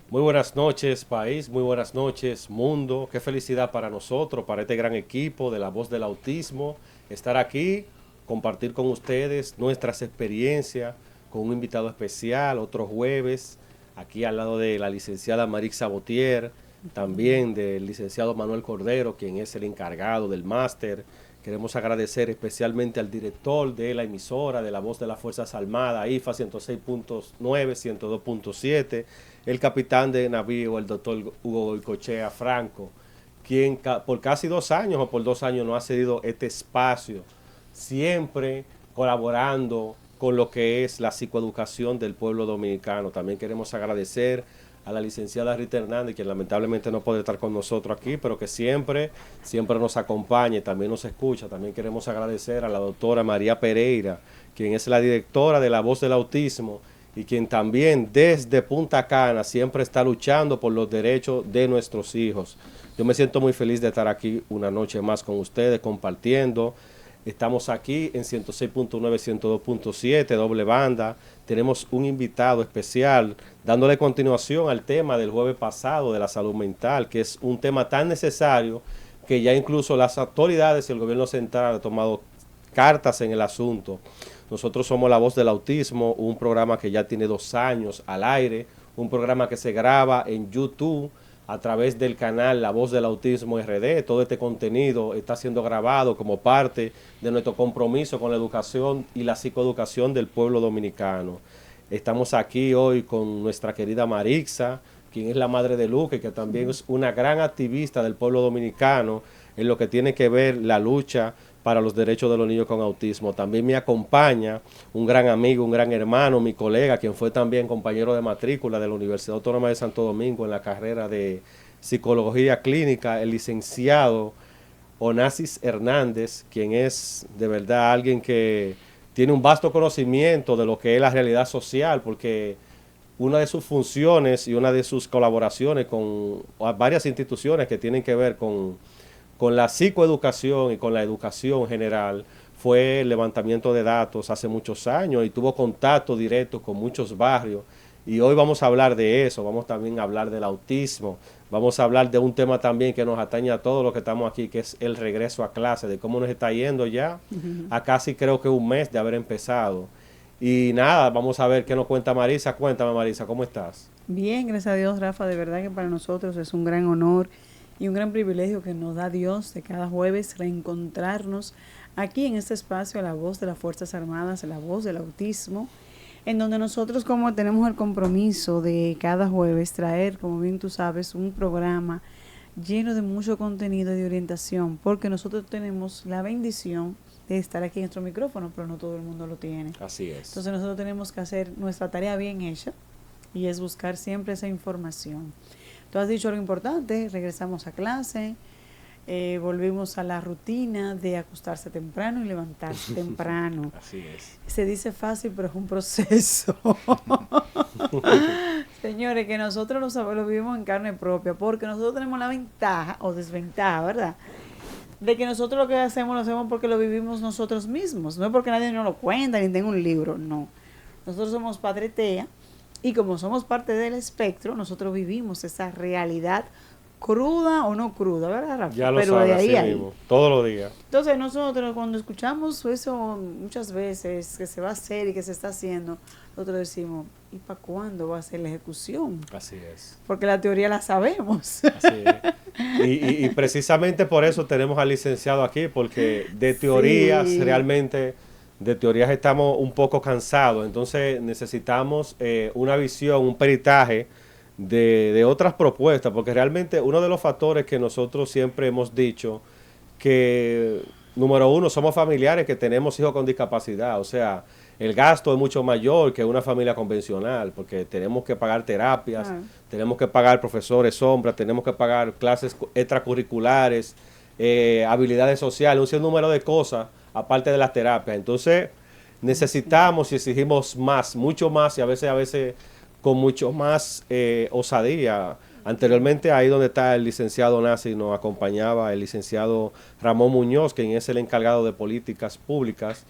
Muy buenas noches, país, muy buenas noches, mundo. Qué felicidad para nosotros, para este gran equipo de La Voz del Autismo, estar aquí, compartir con ustedes nuestras experiencias con un invitado especial, otro jueves, aquí al lado de la licenciada Marix Sabotier, también del licenciado Manuel Cordero, quien es el encargado del máster. Queremos agradecer especialmente al director de la emisora de La Voz de las Fuerzas Armadas, IFA 106.9, 102.7, el capitán de navío, el doctor Hugo Goicochea Franco, quien por casi 2 años o por 2 años nos ha cedido este espacio, siempre colaborando con lo que es la psicoeducación del pueblo dominicano. También queremos agradecer a la licenciada Rita Hernández, quien lamentablemente no puede estar con nosotros aquí, pero que siempre nos acompaña y también nos escucha. También queremos agradecer a la doctora María Pereira, quien es la directora de La Voz del Autismo y quien también desde Punta Cana siempre está luchando por los derechos de nuestros hijos. Yo me siento muy feliz de estar aquí una noche más con ustedes, compartiendo. Estamos aquí en 106.9, 102.7, doble banda. Tenemos un invitado especial dándole continuación al tema del jueves pasado de la salud mental, que es un tema tan necesario que ya incluso las autoridades y el gobierno central han tomado cartas en el asunto. Nosotros somos La Voz del Autismo, un programa que ya tiene 2 años al aire, un programa que se graba en YouTube a través del canal La Voz del Autismo RD. Todo este contenido está siendo grabado como parte de nuestro compromiso con la educación y la psicoeducación del pueblo dominicano. Estamos aquí hoy con nuestra querida Marixa, quien es la madre de Luque, que también es una gran activista del pueblo dominicano en lo que tiene que ver la lucha para los derechos de los niños con autismo. También me acompaña un gran amigo, un gran hermano, mi colega, quien fue también compañero de matrícula de la Universidad Autónoma de Santo Domingo en la carrera de psicología clínica, el licenciado Onasis Hernández, quien es de verdad alguien que tiene un vasto conocimiento de lo que es la realidad social, porque una de sus funciones y una de sus colaboraciones con varias instituciones que tienen que ver con la psicoeducación y con la educación general fue el levantamiento de datos hace muchos años y tuvo contacto directo con muchos barrios. Y hoy vamos a hablar de eso, vamos también a hablar del autismo, vamos a hablar de un tema también que nos atañe a todos los que estamos aquí, que es el regreso a clase, de cómo nos está yendo ya a casi creo que un mes de haber empezado. Y nada, vamos a ver qué nos cuenta Marisa. Cuéntame Marisa, ¿cómo estás? Bien, gracias a Dios, Rafa, de verdad que para nosotros es un gran honor y un gran privilegio que nos da Dios de cada jueves reencontrarnos aquí en este espacio, La Voz de las Fuerzas Armadas, La Voz del Autismo, en donde nosotros como tenemos el compromiso de cada jueves traer, como bien tú sabes, un programa lleno de mucho contenido y de orientación, porque nosotros tenemos la bendición de estar aquí en nuestro micrófono, pero no todo el mundo lo tiene. Así es. Entonces nosotros tenemos que hacer nuestra tarea bien hecha y es buscar siempre esa información. Tú has dicho lo importante, regresamos a clase, volvimos a la rutina de acostarse temprano y levantarse temprano. Así es. Se dice fácil, pero es un proceso. Señores, que nosotros lo vivimos en carne propia, porque nosotros tenemos la ventaja o desventaja, ¿verdad? De que nosotros lo que hacemos lo hacemos porque lo vivimos nosotros mismos. No es porque nadie nos lo cuenta ni tenga un libro, no. Nosotros somos Padre TEA y como somos parte del espectro, nosotros vivimos esa realidad cruda o no cruda, ¿verdad, Rafa? Ya lo Pero de sabes, ahí así a ahí. mismo, todos los días. Entonces nosotros cuando escuchamos eso muchas veces que se va a hacer y que se está haciendo, nosotros decimos, ¿y para cuándo va a ser la ejecución? Así es. Porque la teoría la sabemos. Así es. Y precisamente por eso tenemos al licenciado aquí, porque de teorías Sí. realmente, de teorías estamos un poco cansados, entonces necesitamos una visión, un peritaje de otras propuestas, porque realmente uno de los factores que nosotros siempre hemos dicho, que número uno, somos familiares que tenemos hijos con discapacidad, o sea, el gasto es mucho mayor que una familia convencional, porque tenemos que pagar terapias, Ah, tenemos que pagar profesores sombra, tenemos que pagar clases extracurriculares, habilidades sociales, un sinnúmero de cosas, aparte de las terapias. Entonces, sí. necesitamos y exigimos más, mucho más, y a veces con mucho más osadía. Anteriormente, ahí donde está el licenciado Nasi, nos acompañaba el licenciado Ramón Muñoz, quien es el encargado de políticas públicas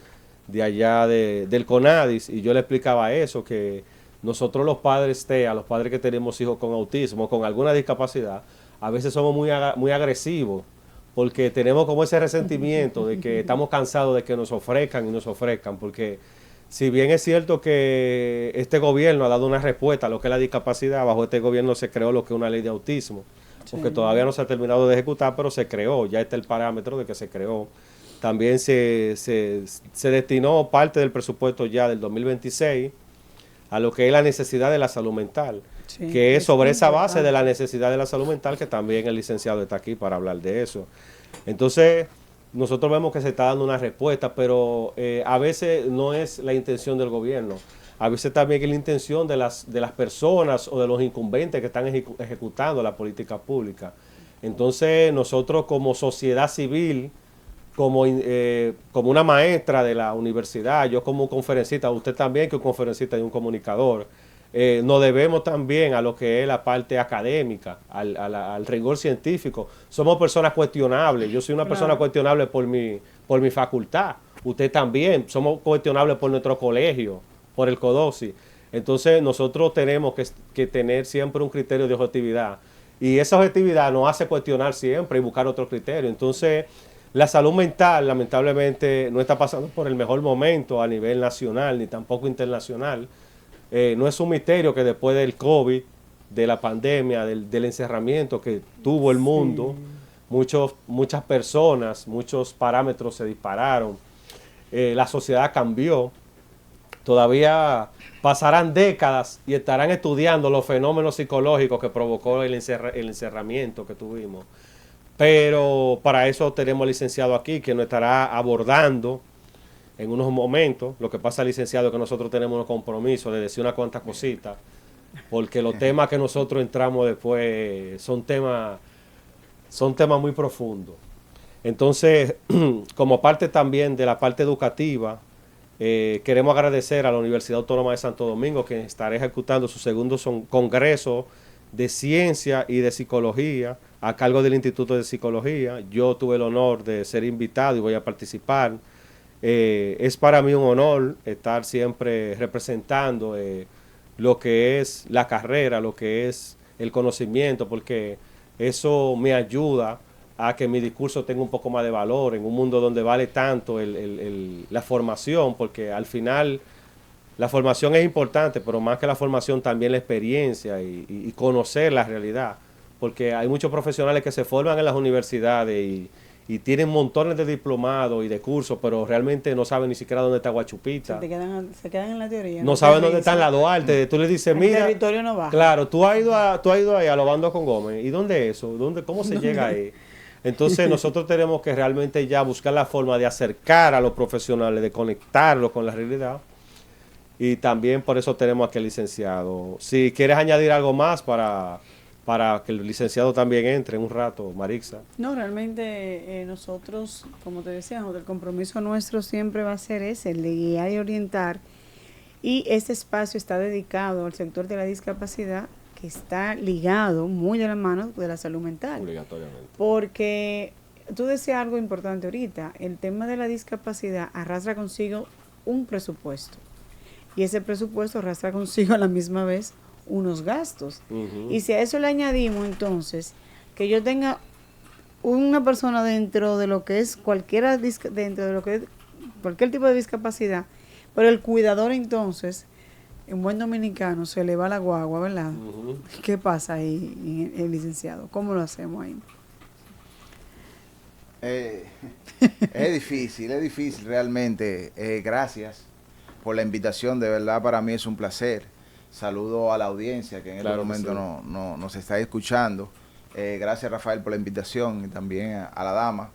de allá del CONADIS, y yo le explicaba eso, que nosotros los padres TEA, los padres que tenemos hijos con autismo, con alguna discapacidad, a veces somos muy agresivos, porque tenemos como ese resentimiento de que estamos cansados de que nos ofrezcan y nos ofrezcan, porque si bien es cierto que este gobierno ha dado una respuesta a lo que es la discapacidad, bajo este gobierno se creó lo que es una ley de autismo, porque todavía no se ha terminado de ejecutar, pero se creó, ya está el parámetro de que se creó. También se destinó parte del presupuesto ya del 2026 a lo que es la necesidad de la salud mental, que es sobre esa base de la necesidad de la salud mental que también el licenciado está aquí para hablar de eso. Entonces, nosotros vemos que se está dando una respuesta, pero a veces no es la intención del gobierno. A veces también es la intención de las personas o de los incumbentes que están ejecutando la política pública. Entonces, nosotros como sociedad civil, como una maestra de la universidad, yo como un conferencista, usted también que es un conferencista y un comunicador, nos debemos también a lo que es la parte académica, al rigor científico. Somos personas cuestionables. Yo soy una persona cuestionable por mi facultad. Usted también. Somos cuestionables por nuestro colegio, por el CODOSI. Entonces nosotros tenemos que tener siempre un criterio de objetividad. Y esa objetividad nos hace cuestionar siempre y buscar otro criterio. Entonces, la salud mental lamentablemente no está pasando por el mejor momento a nivel nacional ni tampoco internacional. No es un misterio que después del COVID, de la pandemia, del encerramiento que tuvo el mundo, muchas personas, muchos parámetros se dispararon, la sociedad cambió. Todavía pasarán décadas y estarán estudiando los fenómenos psicológicos que provocó el encerramiento que tuvimos. Pero para eso tenemos al licenciado aquí que nos estará abordando en unos momentos. Lo que pasa, licenciado, es que nosotros tenemos un compromiso de decir unas cuantas cositas, porque los temas que nosotros entramos después son temas muy profundos. Entonces, como parte también de la parte educativa, queremos agradecer a la Universidad Autónoma de Santo Domingo, que estará ejecutando su segundo congreso de ciencia y de psicología a cargo del Instituto de Psicología. Yo tuve el honor de ser invitado y voy a participar. Es para mí un honor estar siempre representando lo que es la carrera, lo que es el conocimiento, porque eso me ayuda a que mi discurso tenga un poco más de valor en un mundo donde vale tanto la formación, porque al final la formación es importante, pero más que la formación también la experiencia y conocer la realidad, porque hay muchos profesionales que se forman en las universidades y tienen montones de diplomados y de cursos, pero realmente no saben ni siquiera dónde está Guachupita. Se quedan en la teoría. No saben dónde está la Duarte. Tú le dices, mira, el territorio no baja. Claro, tú has ido ahí a los bandos con Gómez. ¿Y dónde es eso? ¿Cómo se llega ahí? Entonces nosotros tenemos que realmente ya buscar la forma de acercar a los profesionales, de conectarlos con la realidad. Y también por eso tenemos aquí al licenciado. Si quieres añadir algo más para que el licenciado también entre en un rato, Marixa. No, realmente nosotros, como te decía, el compromiso nuestro siempre va a ser ese, el de guiar y orientar. Y este espacio está dedicado al sector de la discapacidad, que está ligado muy de la mano de la salud mental. Obligatoriamente. Porque tú decías algo importante ahorita, el tema de la discapacidad arrastra consigo un presupuesto. Y ese presupuesto arrastra consigo a la misma vez unos gastos. Y si a eso le añadimos entonces que yo tenga una persona dentro de lo que es cualquier tipo de discapacidad, pero el cuidador entonces, en buen dominicano, se le va la guagua, ¿verdad? ¿Qué pasa ahí, el licenciado? ¿Cómo lo hacemos ahí? Es difícil realmente. Gracias por la invitación, de verdad para mí es un placer. Saludo a la audiencia que en este momento nos está escuchando. Gracias, Rafael, por la invitación y también a la dama.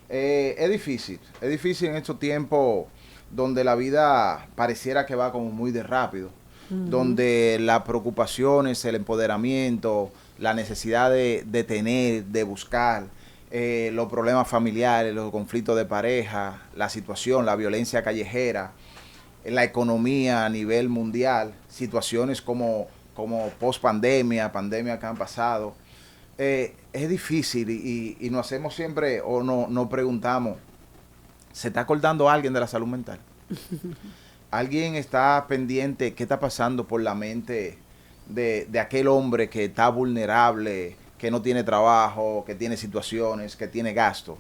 Es difícil en estos tiempos donde la vida pareciera que va como muy de rápido, donde las preocupaciones, el empoderamiento, la necesidad de tener, de buscar, los problemas familiares, los conflictos de pareja, la situación, la violencia callejera, la economía a nivel mundial, situaciones como post-pandemia, pandemia que han pasado. Es difícil y nos hacemos siempre nos preguntamos, ¿se está acordando alguien de la salud mental? ¿Alguien está pendiente qué está pasando por la mente de aquel hombre que está vulnerable, que no tiene trabajo, que tiene situaciones, que tiene gasto?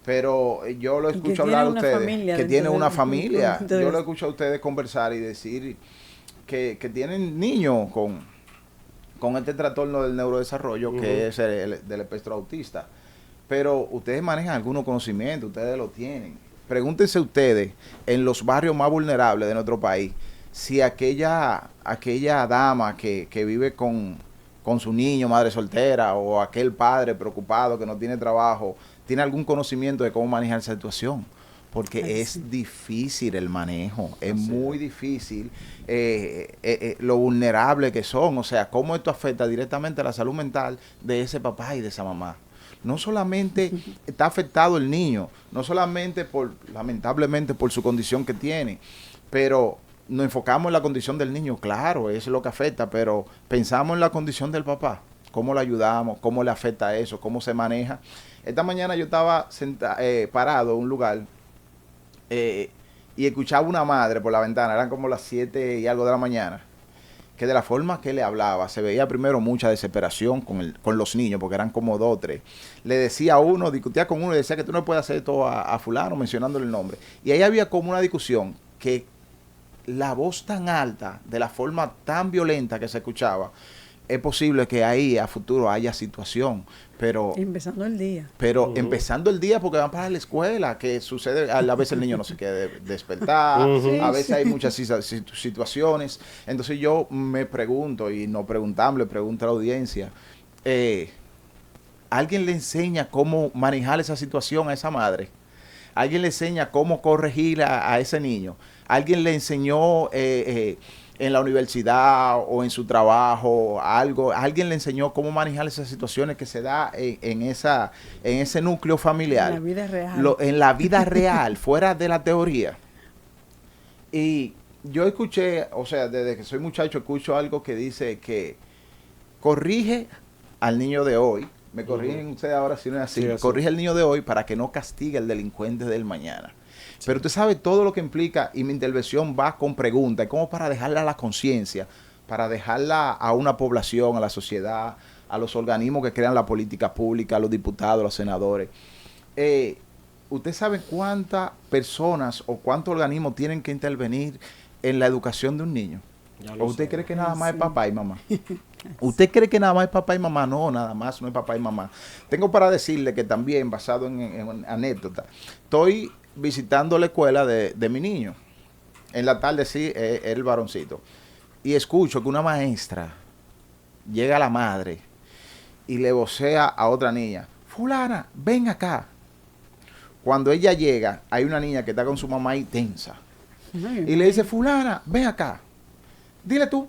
Pero yo lo escucho hablar a ustedes, que tiene una familia. Yo lo escucho a ustedes conversar y decir que tienen niños con este trastorno del neurodesarrollo, que es el del espectro autista. Pero ustedes manejan algunos conocimientos, ustedes lo tienen. Pregúntense ustedes, en los barrios más vulnerables de nuestro país, si aquella dama que vive con su niño, madre soltera, o aquel padre preocupado que no tiene trabajo, tiene algún conocimiento de cómo manejar esa situación. Porque es difícil el manejo, es muy difícil lo vulnerable que son, o sea, cómo esto afecta directamente a la salud mental de ese papá y de esa mamá. No solamente está afectado el niño, no solamente lamentablemente por su condición que tiene, pero nos enfocamos en la condición del niño, claro, eso es lo que afecta, pero pensamos en la condición del papá, cómo le ayudamos, cómo le afecta eso, cómo se maneja. Esta mañana yo estaba parado en un lugar y escuchaba una madre por la ventana, eran como las 7 y algo de la mañana, que de la forma que le hablaba, se veía primero mucha desesperación con los niños, porque eran como 2 o 3. Le decía a uno, discutía con uno y decía que tú no puedes hacer todo a fulano, mencionándole el nombre. Y ahí había como una discusión que la voz tan alta, de la forma tan violenta que se escuchaba, es posible que ahí a futuro haya situación, pero... Empezando el día. Pero empezando el día porque van para la escuela, que sucede, a veces el niño no se quiere despertar, a veces hay muchas situaciones. Entonces yo me pregunto, y no preguntamos, le pregunto a la audiencia, ¿alguien le enseña cómo manejar esa situación a esa madre? ¿Alguien le enseña cómo corregir a ese niño? ¿Alguien le enseñó... en la universidad o en su trabajo, alguien le enseñó cómo manejar esas situaciones que se da en ese núcleo familiar? En la vida real. En la vida real, fuera de la teoría. Y yo escuché, o sea, desde que soy muchacho, escucho algo que dice que corrige al niño de hoy. Me corrigen ustedes ahora si no es así. Sí, corrige al niño de hoy para que no castigue al delincuente del mañana. Pero usted sabe todo lo que implica, y mi intervención va con preguntas, como para dejarla a la conciencia, para dejarla a una población, a la sociedad, a los organismos que crean la política pública, a los diputados, a los senadores. ¿Usted sabe cuántas personas o cuántos organismos tienen que intervenir en la educación de un niño? ¿O usted cree que nada más es papá y mamá? ¿Usted cree que nada más es papá y mamá? No, nada más no es papá y mamá. Tengo para decirle que también, basado en anécdota, estoy visitando la escuela de mi niño. En la tarde sí, el varoncito. Y escucho que una maestra llega a la madre y le vocea a otra niña: fulana, ven acá. Cuando ella llega, hay una niña que está con su mamá ahí tensa. Y le dice: fulana, ven acá. Dile tú,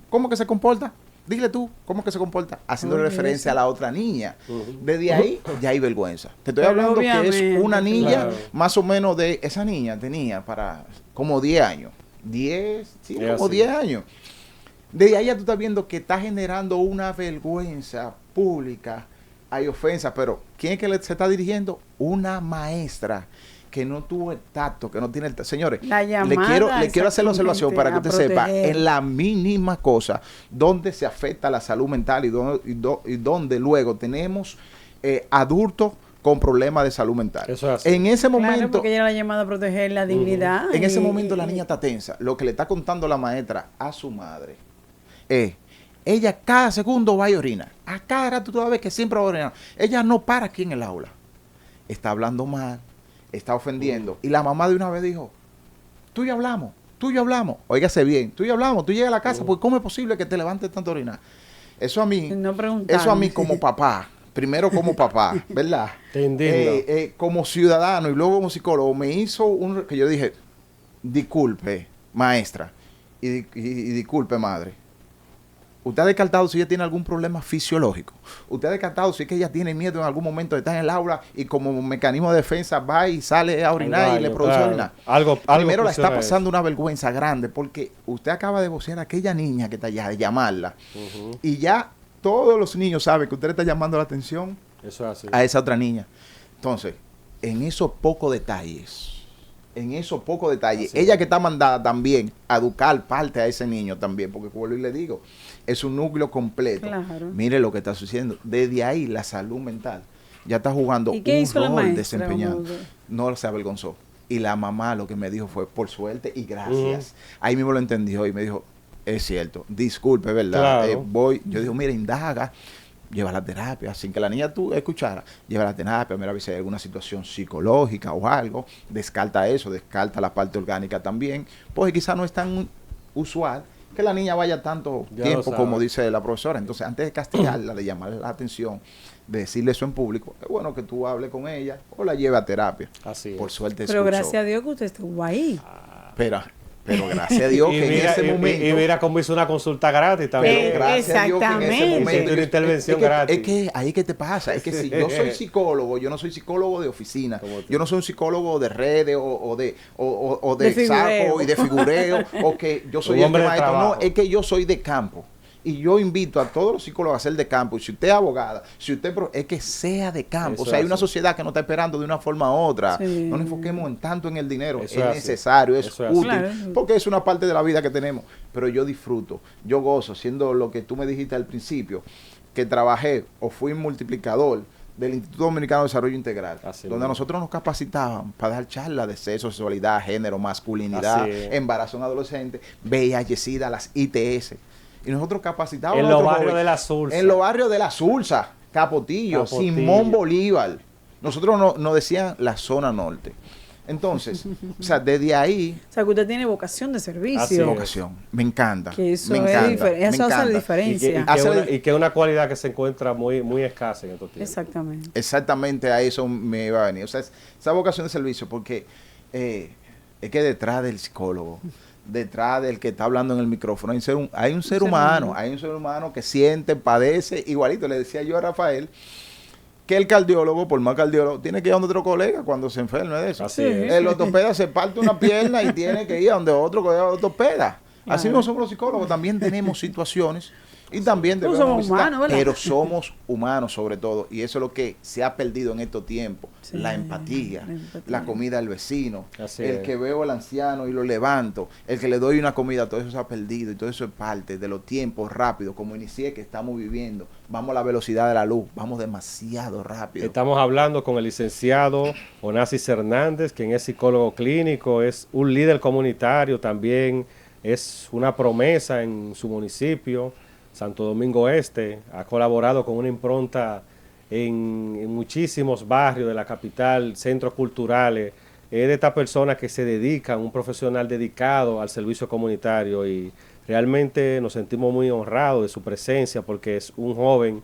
¿cómo que se comporta? Dile tú, ¿cómo que se comporta? Haciendo referencia a la otra niña. Desde ahí ya hay vergüenza. Te estoy hablando que es una niña, más o menos de... Esa niña tenía como 10 años. 10, sí, como 10 años. Desde ahí ya tú estás viendo que está generando una vergüenza pública. Hay ofensa, pero ¿quién es que se está dirigiendo? Una maestra que no tuvo el tacto, que no tiene el tacto. Señores, le quiero hacer la observación para que usted sepa, en la mínima cosa, donde se afecta la salud mental y donde luego tenemos adultos con problemas de salud mental. Eso es así. En ese momento... Claro, porque ella era llamada a proteger la dignidad. En ese momento la niña está tensa. Lo que le está contando la maestra a su madre es: ella cada segundo va y orina. A cada rato tú vas a ver que siempre va a orinar. Ella no para aquí en el aula. Está hablando mal, está ofendiendo. Y la mamá de una vez dijo: tú y yo hablamos. Óigase bien, tú y yo hablamos. Tú llegas a la casa, porque ¿cómo es posible que te levantes tanto a orinar? Eso a mí como papá, primero como papá, ¿verdad? Como ciudadano y luego como psicólogo, me hizo que yo dije: disculpe, maestra, y disculpe, madre. Usted ha descartado si ella tiene algún problema fisiológico. Usted ha descartado si es que ella tiene miedo en algún momento de estar en el aula y como mecanismo de defensa va y sale a orinar y le produce orinar. Primero la está pasando una vergüenza grande porque usted acaba de vocear a aquella niña que está allá, de llamarla. Y ya todos los niños saben que usted le está llamando la atención a esa otra niña. Entonces, en esos pocos detalles, en esos pocos detalles. Así Ella es. que está mandada también a educar parte a ese niño también, porque como le digo, es un núcleo completo. Claro. Mire lo que está sucediendo. Desde ahí la salud mental ya está jugando ¿Y qué un hizo la rol maestra? desempeñando. Como No se avergonzó. Y la mamá lo que me dijo fue, por suerte y gracias. Ahí mismo lo entendió y me dijo, es cierto, disculpe, ¿verdad? Claro. Yo digo, mira, indaga, lleva la terapia, sin que la niña tú escuchara, lleva la terapia, mira, si hay alguna situación psicológica o algo, descarta eso, descarta la parte orgánica también, porque quizás no es tan usual que la niña vaya tanto Ya tiempo lo como sabe. dice la profesora. Entonces, antes de castigarla, de llamarle la atención, de decirle eso en público, es bueno que tú hables con ella o la lleve a terapia. Así es. Por suerte Pero escuchó. gracias a Dios que usted estuvo ahí. Pero gracias a Dios Y que mira, en ese y momento... mira cómo hizo una consulta gratis también. Pero gracias a Dios que en ese Exactamente. momento... Hiciste una intervención gratis. Es que ahí que te pasa, es que si yo soy psicólogo, yo no soy psicólogo de oficina, Como tú. yo no soy un psicólogo de redes o de De figureo. saco y de figureo, o que yo soy Un el hombre de maestro, no, trabajo. es que yo soy de campo. Y yo invito a todos los psicólogos a ser de campo. Y si usted es abogada, si usted es que sea de campo. Eso O sea, hay es una así. sociedad que no está esperando de una forma u otra. Sí. No nos enfoquemos en tanto en el dinero. Eso Es es así. necesario, es Eso es así. útil. Claro. Porque es una parte de la vida que tenemos. Pero yo disfruto, yo gozo, siendo lo que tú me dijiste al principio, que trabajé o fui multiplicador del Instituto Dominicano de Desarrollo Integral, Así donde mismo. nosotros nos capacitaban para dar charlas de sexo, sexualidad, género, masculinidad, Así es. embarazo en adolescentes, VIH, SIDA, las ITS. Y nosotros capacitábamos En a los otros barrios jóvenes. de la Sursa. En los barrios de la Sursa, Capotillo, Simón Bolívar. Nosotros nos decían la zona norte. Entonces, o sea, desde ahí, O sea, que usted tiene vocación de servicio. Así es. vocación. Me encanta. Que eso me es encanta. diferente. Eso me hace la encanta. diferencia. Hace- Y que es una cualidad que se encuentra muy, muy escasa en estos tiempos. Exactamente. Exactamente a eso me iba a venir. O sea, esa vocación de servicio, porque es que detrás del psicólogo, detrás del que está hablando en el micrófono, hay un ser humano, hay un ser humano que siente, padece, igualito. Le decía yo a Rafael que el cardiólogo, por más cardiólogo, tiene que ir a donde otro colega cuando se enferme de eso. Así Sí. es. El ortopeda se parte una pierna y tiene que ir a donde otro colega ortopeda. Así Claro. mismo somos los psicólogos, también tenemos situaciones y también Todos debemos somos visitar, humanos, ¿verdad? pero somos humanos sobre todo, y eso es lo que se ha perdido en estos tiempos, Sí, la empatía, la empatía. la comida al vecino, Así el es. que veo al anciano y lo levanto, el que le doy una comida, todo eso se ha perdido y todo eso es parte de los tiempos rápidos, como inicié que estamos viviendo, vamos a la velocidad de la luz, vamos demasiado rápido. Estamos hablando con el licenciado Onassis Hernández, quien es psicólogo clínico, es un líder comunitario, también es una promesa en su municipio, Santo Domingo Este. Ha colaborado con una impronta en muchísimos barrios de la capital, centros culturales. Es de estas personas que se dedican, un profesional dedicado al servicio comunitario, y realmente nos sentimos muy honrados de su presencia porque es un joven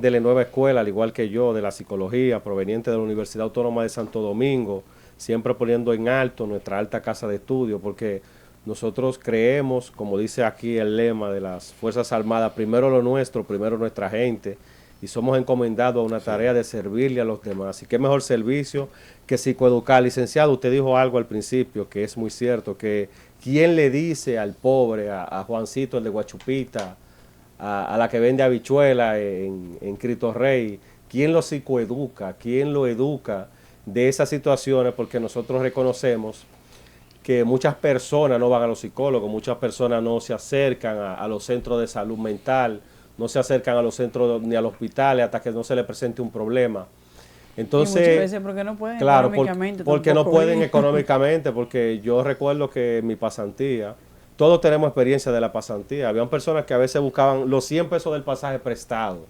de la nueva escuela, al igual que yo, de la psicología, proveniente de la Universidad Autónoma de Santo Domingo, siempre poniendo en alto nuestra alta casa de estudio, porque nosotros creemos, como dice aquí el lema de las Fuerzas Armadas, primero lo nuestro, primero nuestra gente, y somos encomendados a una tarea de servirle a los demás. Y qué mejor servicio que psicoeducar. Licenciado, usted dijo algo al principio que es muy cierto, que quién le dice al pobre, a Juancito, el de Guachupita, a la que vende habichuela en Cristo Rey, quién lo psicoeduca, quién lo educa de esas situaciones, porque nosotros reconocemos que muchas personas no van a los psicólogos, muchas personas no se acercan a los centros de salud mental, no se acercan a los centros ni a los hospitales hasta que no se les presente un problema. Entonces, y muchas veces porque no pueden claro, económicamente. porque no tampoco pueden ir. económicamente, porque yo recuerdo que en mi pasantía, todos tenemos experiencia de la pasantía, habían personas que a veces buscaban los 100 pesos del pasaje prestado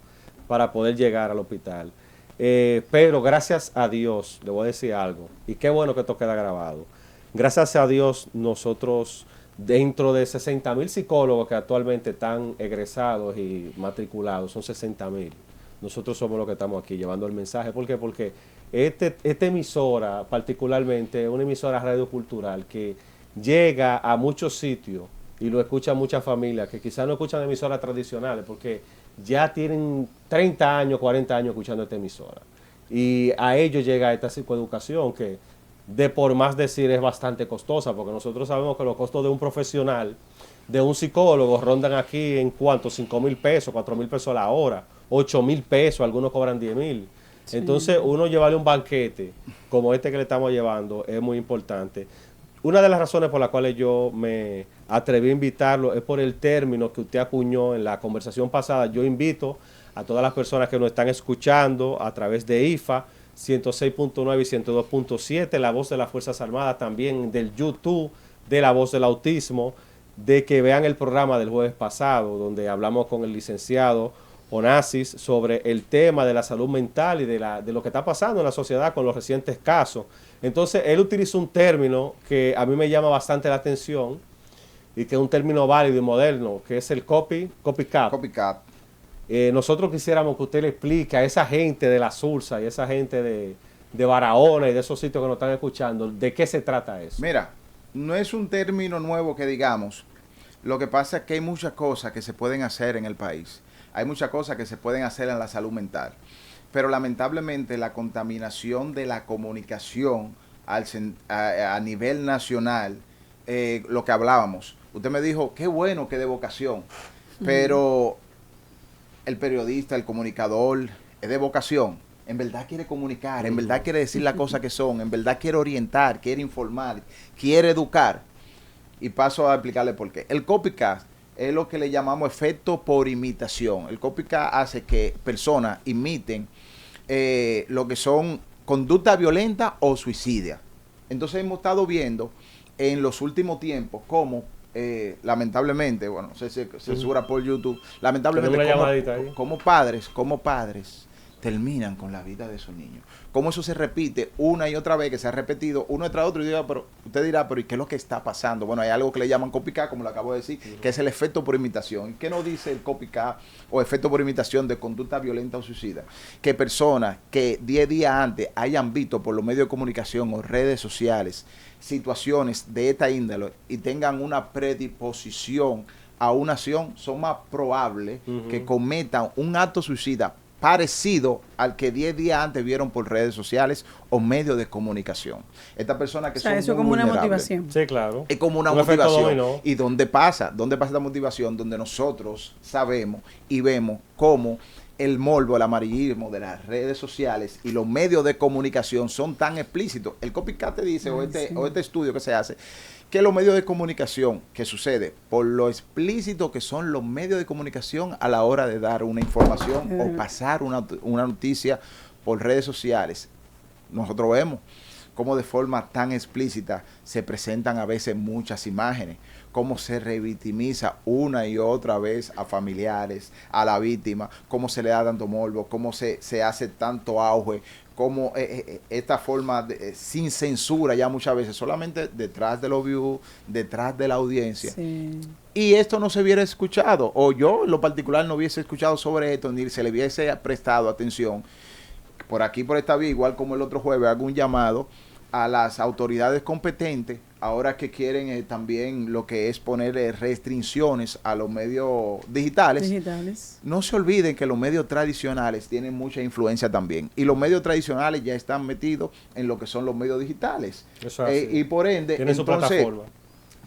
para poder llegar al hospital. Pero gracias a Dios, le voy a decir algo, y qué bueno que esto queda grabado. Gracias a Dios, nosotros, dentro de 60,000 psicólogos que actualmente están egresados y matriculados, son 60,000. Nosotros somos los que estamos aquí llevando el mensaje. ¿Por qué? Porque esta emisora, particularmente, es una emisora radiocultural que llega a muchos sitios y lo escuchan muchas familias que quizás no escuchan emisoras tradicionales porque ya tienen 30 años, 40 años escuchando esta emisora. Y a ellos llega esta psicoeducación que, de por más decir, es bastante costosa, porque nosotros sabemos que los costos de un profesional, de un psicólogo, rondan aquí en cuánto, 5,000 pesos, 4,000 pesos a la hora, 8,000 pesos, algunos cobran 10,000. Sí. Entonces, uno llevarle un banquete como este que le estamos llevando es muy importante. Una de las razones por las cuales yo me atreví a invitarlo es por el término que usted acuñó en la conversación pasada. Yo invito a todas las personas que nos están escuchando a través de IFA 106.9 y 102.7, La Voz de las Fuerzas Armadas, también del YouTube de La Voz del Autismo, de que vean el programa del jueves pasado, donde hablamos con el licenciado Onassis sobre el tema de la salud mental y de lo que está pasando en la sociedad con los recientes casos. Entonces, él utiliza un término que a mí me llama bastante la atención y que es un término válido y moderno, que es el copycat. Copycat. Nosotros quisiéramos que usted le explique a esa gente de la Sursa y a esa gente de Barahona y de esos sitios que nos están escuchando, ¿de qué se trata eso? Mira, no es un término nuevo que digamos. Lo que pasa es que hay muchas cosas que se pueden hacer en el país. Hay muchas cosas que se pueden hacer en la salud mental. Pero lamentablemente la contaminación de la comunicación a nivel nacional, lo que hablábamos. Usted me dijo, qué bueno que de vocación. Pero el periodista, el comunicador, es de vocación. En verdad quiere comunicar, en verdad quiere decir las cosas que son, en verdad quiere orientar, quiere informar, quiere educar. Y paso a explicarle por qué. El copycat es lo que le llamamos efecto por imitación. El copycat hace que personas imiten lo que son conducta violenta o suicidia. Entonces hemos estado viendo en los últimos tiempos cómo lamentablemente, bueno, no sé si se censura por YouTube, lamentablemente como padres terminan con la vida de sus niños. Cómo eso se repite una y otra vez, que se ha repetido uno tras otro, y diga, pero usted dirá, pero ¿y qué es lo que está pasando? Bueno, hay algo que le llaman copycat, como lo acabo de decir, que es el efecto por imitación. ¿Y qué nos dice el copycat o efecto por imitación de conducta violenta o suicida? Que personas que 10 días antes hayan visto por los medios de comunicación o redes sociales situaciones de esta índole y tengan una predisposición a una acción, son más probables que cometan un acto suicida parecido al que 10 días antes vieron por redes sociales o medios de comunicación. Estas personas que son eso muy como una vulnerables. motivación. Sí, claro. Es como una motivación. ¿Y dónde pasa? ¿Dónde pasa esta motivación? Donde nosotros sabemos y vemos cómo el morbo, el amarillismo de las redes sociales y los medios de comunicación son tan explícitos. El copycat te dice, o este estudio que se hace, que los medios de comunicación, ¿qué sucede? Por lo explícito que son los medios de comunicación a la hora de dar una información o pasar una noticia por redes sociales, nosotros vemos cómo de forma tan explícita se presentan a veces muchas imágenes, cómo se revictimiza una y otra vez a familiares, a la víctima, cómo se le da tanto morbo, cómo se hace tanto auge, cómo esta forma sin censura ya muchas veces, solamente detrás de los views, detrás de la audiencia. Sí. Y esto no se hubiera escuchado, o yo en lo particular no hubiese escuchado sobre esto, ni se le hubiese prestado atención. Por aquí, por esta vía, igual como el otro jueves, hago un llamado a las autoridades competentes, ahora que quieren también lo que es poner restricciones a los medios digitales. No se olviden que los medios tradicionales tienen mucha influencia también. Y los medios tradicionales ya están metidos en lo que son los medios digitales. Y por ende, tiene su plataforma.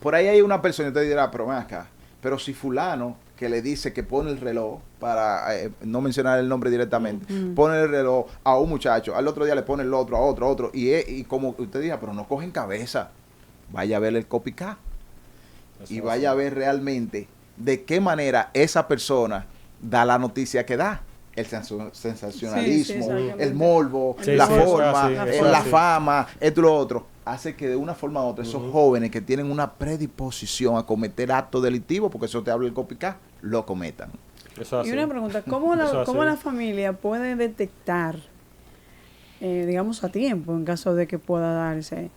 Por ahí hay una persona, y usted dirá, pero ven acá, pero si fulano que le dice que pone el reloj, para no mencionar el nombre directamente, pone el reloj a un muchacho, al otro día le pone el otro, a otro, y como usted diga, pero no cogen cabeza, vaya a ver el copycat, y vaya a ver realmente de qué manera esa persona da la noticia que da. El sensacionalismo, el morbo, la forma, la fama, esto y lo otro, hace que de una forma u otra esos jóvenes que tienen una predisposición a cometer actos delictivos, porque eso te habla el copycat, lo cometan. Y una pregunta, ¿cómo la familia puede detectar, digamos a tiempo, en caso de que pueda darse,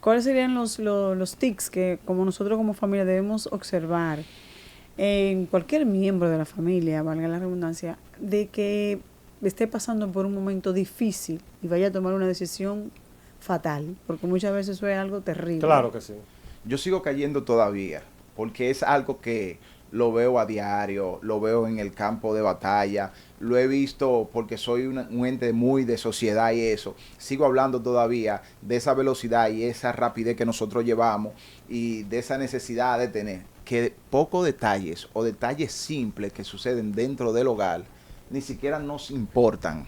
cuáles serían los tics que como nosotros como familia debemos observar en cualquier miembro de la familia, valga la redundancia, de que esté pasando por un momento difícil y vaya a tomar una decisión fatal? Porque muchas veces eso es algo terrible. Claro que sí. Yo sigo cayendo todavía, porque es algo que lo veo a diario, lo veo en el campo de batalla, lo he visto porque soy un ente muy de sociedad y eso. Sigo hablando todavía de esa velocidad y esa rapidez que nosotros llevamos y de esa necesidad de tener que pocos detalles o detalles simples que suceden dentro del hogar ni siquiera nos importan,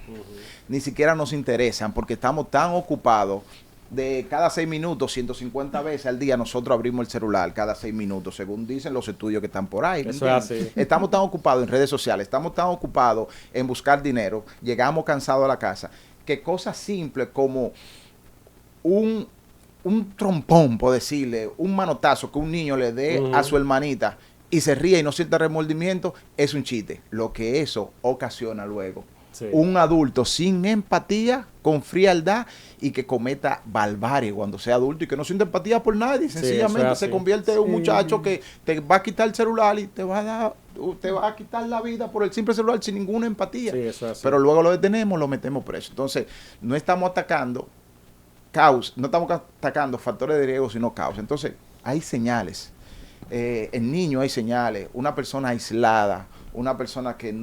ni siquiera nos interesan, porque estamos tan ocupados. De cada 6 minutos, 150 veces al día nosotros abrimos el celular, cada 6 minutos, según dicen los estudios que están por ahí. Eso es así. Estamos tan ocupados en redes sociales, estamos tan ocupados en buscar dinero, llegamos cansados a la casa, que cosas simples como un trompón, por decirle, un manotazo que un niño le dé a su hermanita y se ríe y no siente remordimiento, es un chiste. Lo que eso ocasiona luego. Sí. Un adulto sin empatía, con frialdad y que cometa barbarie cuando sea adulto y que no siente empatía por nadie. Sencillamente se convierte en un muchacho que te va a quitar el celular y te va a quitar la vida por el simple celular sin ninguna empatía. Sí, eso es así. Pero luego lo detenemos, lo metemos preso. Entonces, no estamos atacando no estamos atacando factores de riesgo, sino causa. Entonces, hay señales. En niños hay señales. Una persona aislada, una persona que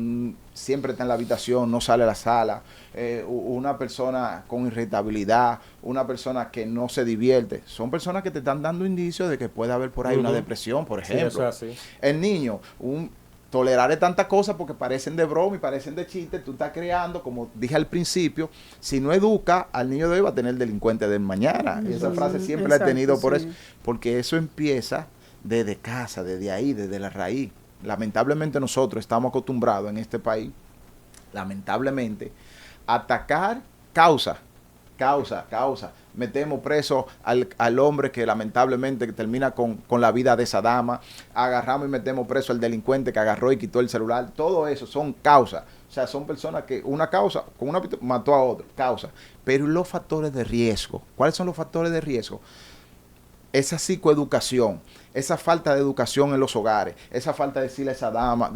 siempre está en la habitación, no sale a la sala, una persona con irritabilidad, una persona que no se divierte. Son personas que te están dando indicios de que puede haber por ahí una depresión, por ejemplo. Sí, eso es así. El niño, toleraré tantas cosas porque parecen de broma y parecen de chiste, tú estás creando, como dije al principio, si no educa, al niño de hoy va a tener delincuente del mañana. Y esa frase siempre la he tenido por eso, porque eso empieza desde casa, desde ahí, desde la raíz. Lamentablemente nosotros estamos acostumbrados en este país, lamentablemente, a atacar causa. Metemos preso al hombre que lamentablemente que termina con la vida de esa dama, agarramos y metemos preso al delincuente que agarró y quitó el celular. Todo eso son causas. O sea, son personas que una causa, con una mató a otro, causa. Pero los factores de riesgo, ¿cuáles son los factores de riesgo? Esa psicoeducación, esa falta de educación en los hogares, esa falta de decirle a esa dama,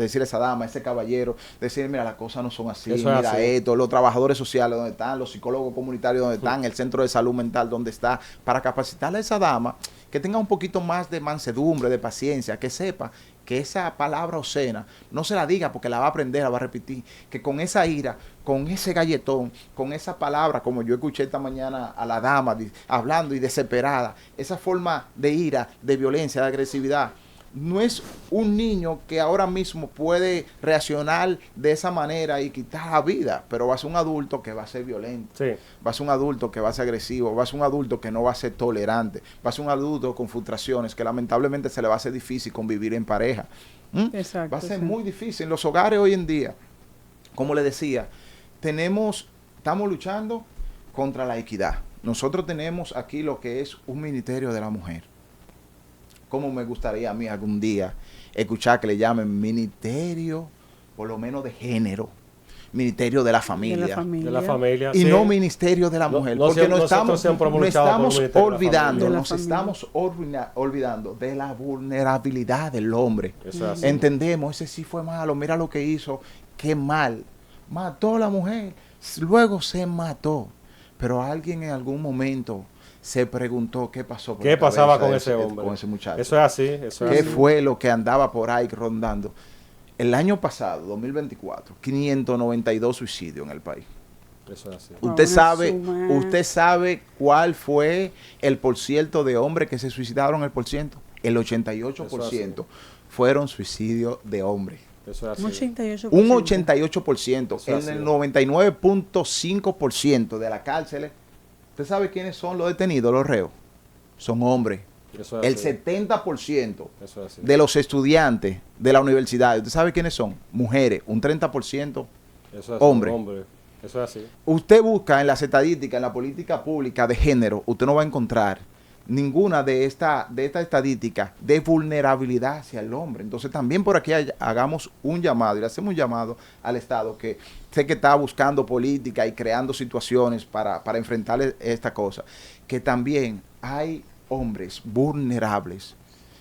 a ese caballero, decir, mira, las cosas no son así, eso mira así. Esto, los trabajadores sociales donde están, los psicólogos comunitarios donde están, el centro de salud mental donde está, para capacitarle a esa dama que tenga un poquito más de mansedumbre, de paciencia, que sepa que esa palabra obscena no se la diga porque la va a aprender, la va a repetir, que con esa ira, con ese galletón, con esa palabra, como yo escuché esta mañana a la dama hablando y desesperada, esa forma de ira, de violencia, de agresividad, no es un niño que ahora mismo puede reaccionar de esa manera y quitar la vida, pero va a ser un adulto que va a ser violento, sí. Va a ser un adulto que va a ser agresivo, va a ser un adulto que no va a ser tolerante, va a ser un adulto con frustraciones que lamentablemente se le va a hacer difícil convivir en pareja. Exacto, va a ser muy difícil. En los hogares hoy en día, como le decía, estamos luchando contra la equidad. Nosotros tenemos aquí lo que es un ministerio de la mujer. Cómo me gustaría a mí algún día escuchar que le llamen ministerio, por lo menos de género, ministerio de la familia. De la familia. Y sí. No ministerio de la mujer. Porque nos estamos olvidando de la vulnerabilidad del hombre. Entendemos, ese sí fue malo, mira lo que hizo, qué mal. Mató a la mujer, luego se mató. Pero alguien en algún momento se preguntó qué pasó. ¿Qué pasaba con ese hombre? Con ese muchacho. Eso es así. ¿Qué fue lo que andaba por ahí rondando? El año pasado, 2024, 592 suicidios en el país. Eso es así. ¿Usted sabe cuál fue el porciento de hombres que se suicidaron? El 88% fueron suicidios de hombres. Eso es así. Un 88%. En el 99.5% de las cárceles, ¿usted sabe quiénes son los detenidos, los reos? Son hombres. El 70% de los estudiantes de la universidad, ¿usted sabe quiénes son? Mujeres. Un 30% hombres. Eso es así. Usted busca en las estadísticas, en la política pública de género, usted no va a encontrar ninguna de esta estadística de vulnerabilidad hacia el hombre. Entonces también por aquí hagamos un llamado y le hacemos un llamado al Estado, que sé que está buscando política y creando situaciones para enfrentar esta cosa, que también hay hombres vulnerables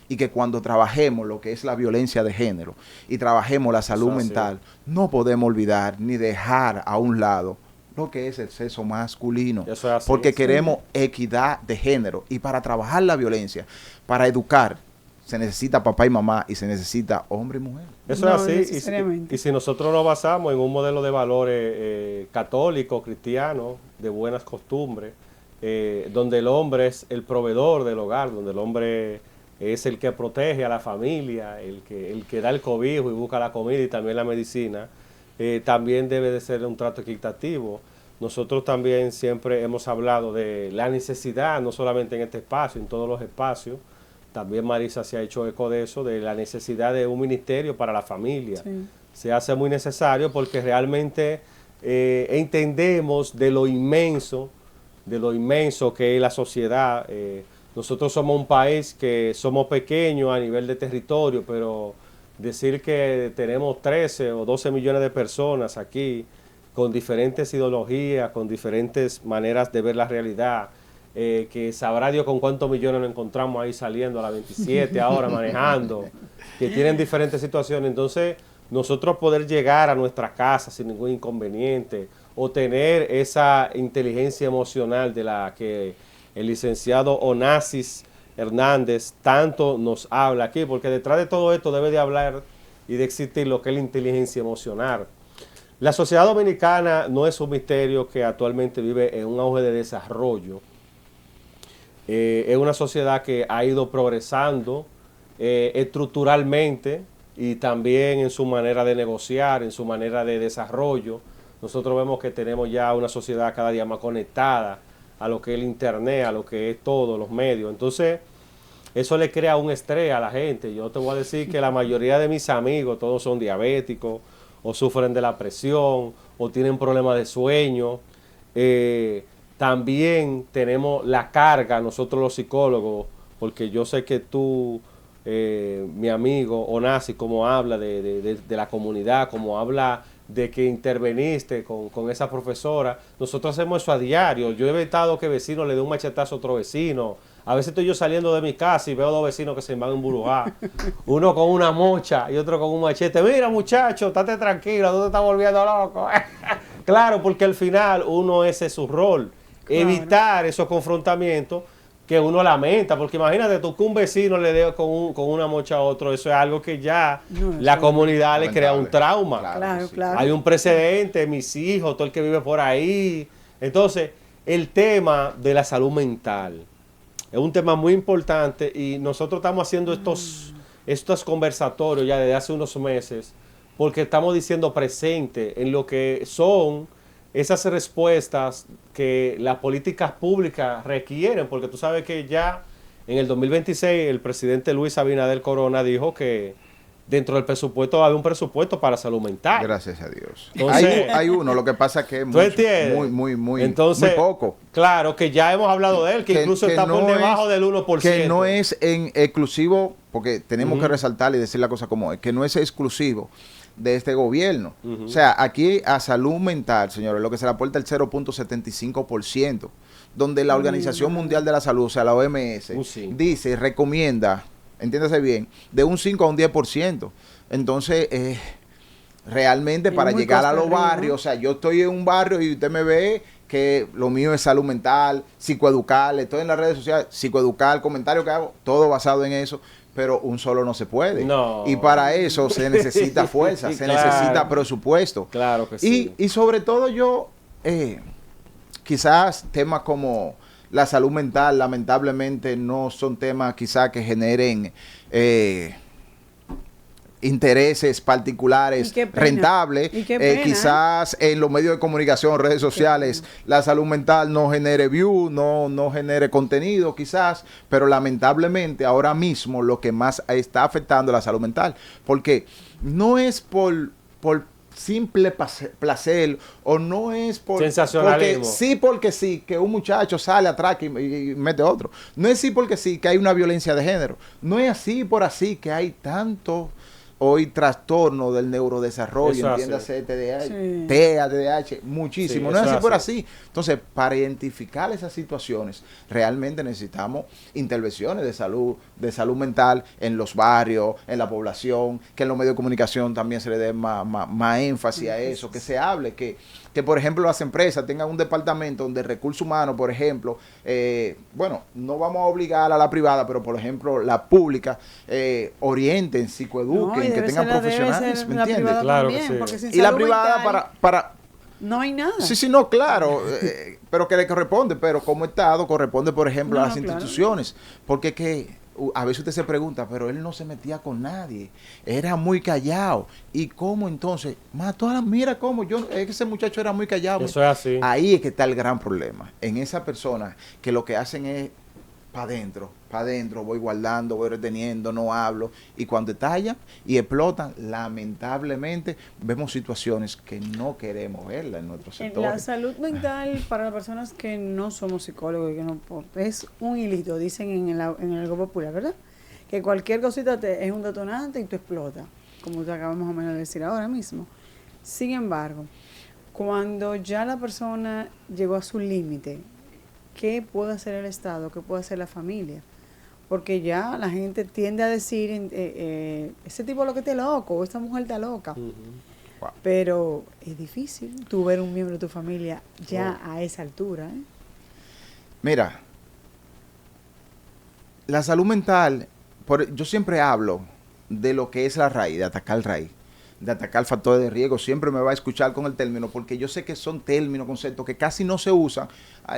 y que cuando trabajemos lo que es la violencia de género y trabajemos la salud mental, no podemos olvidar ni dejar a un lado lo que es el sexo masculino, porque queremos equidad de género, y para trabajar la violencia, para educar, se necesita papá y mamá y se necesita hombre y mujer. Eso es así, y si nosotros nos basamos en un modelo de valores católico, cristiano, de buenas costumbres, donde el hombre es el proveedor del hogar, donde el hombre es el que protege a la familia, el que da el cobijo y busca la comida y también la medicina, también debe de ser un trato equitativo. Nosotros también siempre hemos hablado de la necesidad, no solamente en este espacio, en todos los espacios. También Marisa se ha hecho eco de eso, de la necesidad de un ministerio para la familia. Sí. Se hace muy necesario porque realmente entendemos de lo inmenso que es la sociedad. Nosotros somos un país que somos pequeños a nivel de territorio, pero decir que tenemos 13 o 12 millones de personas aquí con diferentes ideologías, con diferentes maneras de ver la realidad, que sabrá Dios con cuántos millones nos encontramos ahí saliendo a las 27 ahora manejando, que tienen diferentes situaciones. Entonces, nosotros poder llegar a nuestra casa sin ningún inconveniente o tener esa inteligencia emocional de la que el licenciado Onassis Hernández tanto nos habla aquí, porque detrás de todo esto debe de hablar y de existir lo que es la inteligencia emocional. La sociedad dominicana no es un misterio que actualmente vive en un auge de desarrollo. Es una sociedad que ha ido progresando estructuralmente y también en su manera de negociar, en su manera de desarrollo. Nosotros vemos que tenemos ya una sociedad cada día más conectada a lo que es el internet, a lo que es todos los medios. Entonces, eso le crea un estrés a la gente. Yo te voy a decir que la mayoría de mis amigos, todos son diabéticos, o sufren de la presión, o tienen problemas de sueño. También tenemos la carga, nosotros los psicólogos, porque yo sé que tú, mi amigo Onassis, como habla de la comunidad, como habla de que interveniste con esa profesora, nosotros hacemos eso a diario. Yo he evitado que vecino le dé un machetazo a otro vecino. A veces estoy yo saliendo de mi casa y veo dos vecinos que se van a embrujar. Uno con una mocha y otro con un machete. Mira, muchacho, estate tranquilo, tú te estás volviendo loco. Claro, porque al final ese es su rol. Claro. Evitar esos confrontamientos que uno lamenta, porque imagínate tú que un vecino le dé con una mocha a otro, eso es algo que ya la comunidad le crea un trauma. Claro, sí. Claro. Hay un precedente, mis hijos, todo el que vive por ahí. Entonces, el tema de la salud mental es un tema muy importante y nosotros estamos haciendo estos conversatorios ya desde hace unos meses porque estamos diciendo presente en lo que son esas respuestas que las políticas públicas requieren, porque tú sabes que ya en el 2026 el presidente Luis Abinader Corona dijo que dentro del presupuesto va a haber un presupuesto para salud mental. Gracias a Dios. Entonces, hay uno, lo que pasa es que es muy poco. Claro, que ya hemos hablado de él, que incluso está por debajo del 1%. Que no es en exclusivo, porque tenemos que resaltar y decir la cosa como es, que no es exclusivo de este gobierno. O sea, aquí a salud mental, señores, lo que se le aporta el 0.75%, donde la Organización Mundial de la Salud, o sea, la OMS, dice, recomienda, entiéndase bien, de un 5 a un 10%. Entonces, realmente para llegar a los barrios, o sea, yo estoy en un barrio y usted me ve que lo mío es salud mental, psicoeducar, estoy en las redes sociales, psicoeducar, comentarios que hago, todo basado en eso, pero un solo no se puede. No. Y para eso se necesita fuerza, se necesita presupuesto. Claro que sí. Y sobre todo yo, quizás temas como la salud mental, lamentablemente no son temas quizás que generen intereses particulares rentables. Quizás en los medios de comunicación, redes sociales, la salud mental no genere view, no genere contenido quizás, pero lamentablemente ahora mismo lo que más está afectando es la salud mental, porque no es por simple placer o no es por sensacionalismo. Porque sí, que un muchacho sale atrás y mete otro. No es sí porque sí que hay una violencia de género. No es así por así que hay tanto hoy trastorno del neurodesarrollo, entiéndase TDAH, TDAH, muchísimo. No es así por así. Entonces, para identificar esas situaciones, realmente necesitamos intervenciones de salud mental en los barrios, en la población, que en los medios de comunicación también se le dé más énfasis a eso, que se hable, que por ejemplo las empresas tengan un departamento donde recursos humanos, por ejemplo, bueno, no vamos a obligar a la privada, pero por ejemplo la pública, orienten, psicoeduquen, que tengan profesionales, ¿me entiendes? Claro también, que sí. Y la privada para no hay nada. Sí, no, claro, pero que le corresponde, pero como Estado corresponde, por ejemplo, a las instituciones, porque que a veces usted se pregunta, pero él no se metía con nadie, era muy callado. ¿Y cómo entonces? Mató a la, mira cómo, ese muchacho era muy callado. Eso es así. Ahí es que está el gran problema, en esa persona que lo que hacen es para adentro, voy guardando, voy reteniendo, no hablo, y cuando estallan y explotan, lamentablemente vemos situaciones que no queremos verla en nuestro sector. La salud mental para las personas que no somos psicólogos y que no es un hilito, dicen en algo popular, ¿verdad? Que cualquier cosita es un detonante y tú explotas, como te acabamos más o menos de decir ahora mismo. Sin embargo, cuando ya la persona llegó a su límite, ¿qué puede hacer el Estado? ¿Qué puede hacer la familia? Porque ya la gente tiende a decir, ese tipo lo que está loco, o esta mujer está loca. Wow. Pero es difícil tú ver un miembro de tu familia ya a esa altura. Mira, la salud mental, yo siempre hablo de lo que es la raíz, de atacar raíz, de atacar factores de riesgo. Siempre me va a escuchar con el término, porque yo sé que son términos, conceptos que casi no se usan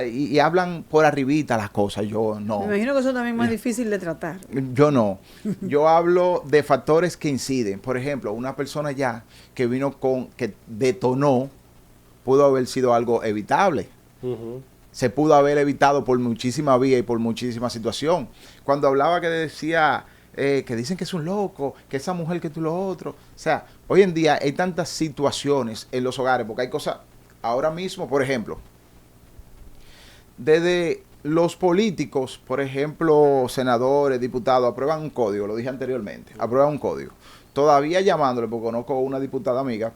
y hablan por arribita las cosas. Yo no. Me imagino que eso también es más difícil de tratar. Yo no. Yo hablo de factores que inciden. Por ejemplo, una persona ya que vino que detonó, pudo haber sido algo evitable. Se pudo haber evitado por muchísima vía y por muchísima situación. Cuando hablaba que decía... que dicen que es un loco, que esa mujer que tú lo otro. O sea, hoy en día hay tantas situaciones en los hogares, porque hay cosas, ahora mismo, por ejemplo, desde los políticos, por ejemplo, senadores, diputados, aprueban un código, lo dije anteriormente, aprueban un código. Todavía llamándole, porque conozco una diputada amiga,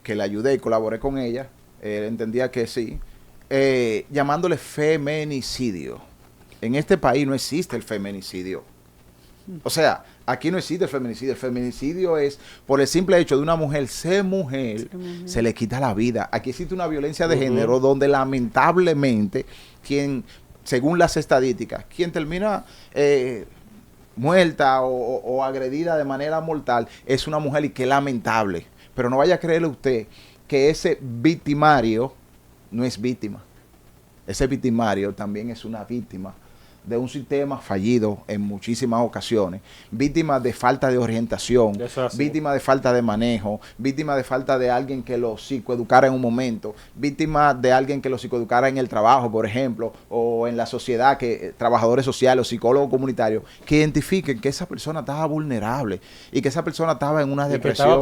que le ayudé y colaboré con ella, entendía que sí, llamándole feminicidio. En este país no existe el feminicidio. O sea, aquí no existe el feminicidio. El feminicidio es por el simple hecho de una mujer ser mujer, se le quita la vida. Aquí existe una violencia de género donde lamentablemente según las estadísticas, quien termina muerta o agredida de manera mortal es una mujer, y qué lamentable. Pero no vaya a creerle usted que ese victimario no es víctima. Ese victimario también es una víctima de un sistema fallido en muchísimas ocasiones, víctimas de falta de orientación, víctimas de falta de manejo, víctimas de falta de alguien que lo psicoeducara en un momento, víctimas de alguien que lo psicoeducara en el trabajo, por ejemplo, o en la sociedad, que trabajadores sociales o psicólogos comunitarios, que identifiquen que esa persona estaba vulnerable y que esa persona estaba en una depresión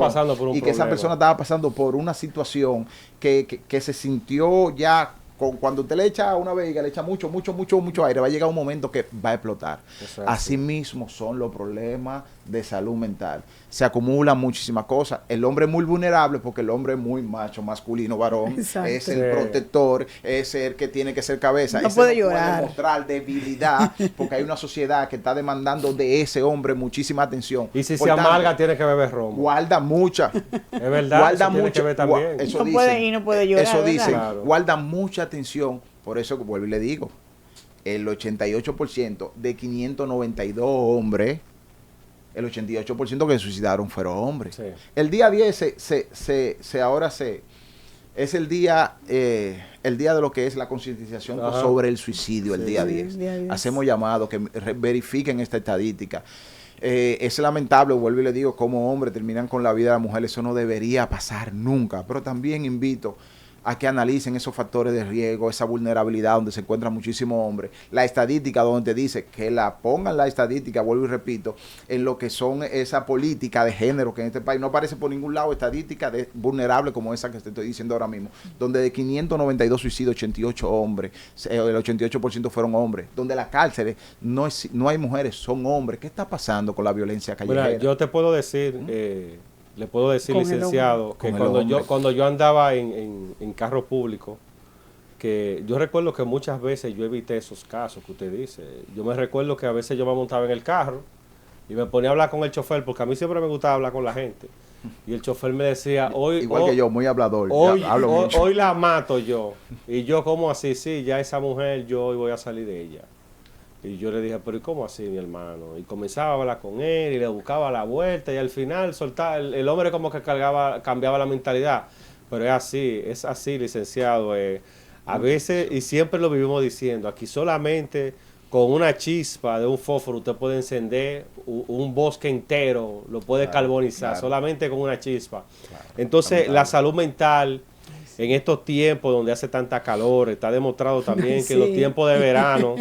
y que esa persona estaba pasando por una situación que se sintió ya. Cuando usted le echa una vega, le echa mucho aire, va a llegar un momento que va a explotar. Así mismo son los problemas de salud mental. Se acumulan muchísimas cosas. El hombre es muy vulnerable porque el hombre es muy macho, masculino, varón. Exacto. Es el protector, es el que tiene que ser cabeza. No puede llorar. No puede mostrar debilidad porque hay una sociedad que está demandando de ese hombre muchísima atención. Y si se amarga, tiene que beber romo. Guarda mucha. Es verdad, guarda eso tiene que ver también. Eso no dicen, puede y no puede llorar. Eso dicen, claro. Guarda mucha atención. Por eso vuelvo y le digo, el 88% de 592 hombres, el 88% que se suicidaron fueron hombres. Sí. El día 10 es el día de lo que es la concientización sobre el suicidio, el día 10. Hacemos llamados que verifiquen esta estadística. Es lamentable, vuelvo y le digo, como hombres terminan con la vida de la mujer. Eso no debería pasar nunca, pero también invito a que analicen esos factores de riesgo, esa vulnerabilidad donde se encuentran muchísimos hombres. La estadística donde dice que la pongan la estadística, vuelvo y repito, en lo que son esa política de género que en este país no aparece por ningún lado estadística de vulnerable como esa que te estoy diciendo ahora mismo, donde de 592 suicidios, 88 hombres, el 88% fueron hombres, donde las cárceles no hay mujeres, son hombres. ¿Qué está pasando con la violencia callejera? Mira, yo te puedo decir... Le puedo decir, licenciado, que cuando yo andaba en carro público, que yo recuerdo que muchas veces yo evité esos casos que usted dice. Yo me recuerdo que a veces yo me montaba en el carro y me ponía a hablar con el chofer, porque a mí siempre me gustaba hablar con la gente. Y el chofer me decía, igual que yo, muy hablador. Hoy la mato yo. Y yo, ¿cómo así? Sí, ya esa mujer, yo hoy voy a salir de ella. Y yo le dije, pero ¿y cómo así, mi hermano? Y comenzaba a hablar con él y le buscaba la vuelta y al final soltaba, el hombre como que cambiaba la mentalidad. Pero es así, licenciado. A veces, y siempre lo vivimos diciendo, aquí solamente con una chispa de un fósforo usted puede encender un bosque entero, lo puede carbonizar, solamente con una chispa. Entonces, la salud mental en estos tiempos donde hace tanta calor, está demostrado también que en los tiempos de verano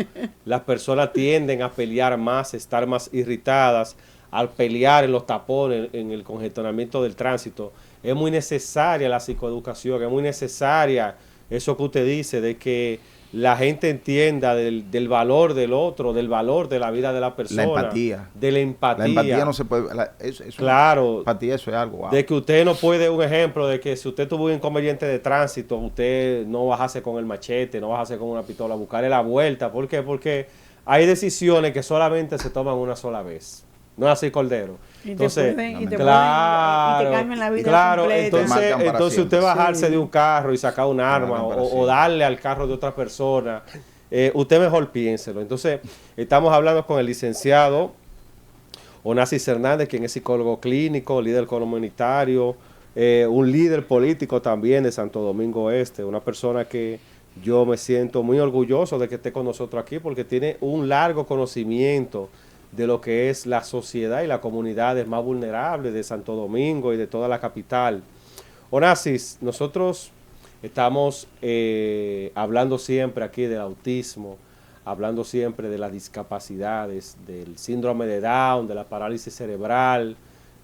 las personas tienden a pelear más, estar más irritadas, al pelear en los tapones, en el congestionamiento del tránsito. Es muy necesaria la psicoeducación, es muy necesaria eso que usted dice, de que la gente entienda del valor del otro, del valor de la vida de la persona. La empatía. De la empatía. La empatía no se puede... claro. La empatía, eso es algo. Wow. De que usted no puede, un ejemplo, de que si usted tuvo un inconveniente de tránsito, usted no bajase con el machete, no bajase con una pistola, buscarle la vuelta. ¿Por qué? Porque hay decisiones que solamente se toman una sola vez. No es así, Cordero. Entonces, claro, te cambian la vida claro, completa. entonces usted bajarse de un carro y sacar un arma o darle al carro de otra persona, usted mejor piénselo. Entonces, estamos hablando con el licenciado Onassis Hernández, quien es psicólogo clínico, líder comunitario, un líder político también de Santo Domingo Este, una persona que yo me siento muy orgulloso de que esté con nosotros aquí porque tiene un largo conocimiento de lo que es la sociedad y las comunidades más vulnerables de Santo Domingo y de toda la capital. Onassis, nosotros estamos hablando siempre aquí del autismo, hablando siempre de las discapacidades, del síndrome de Down, de la parálisis cerebral,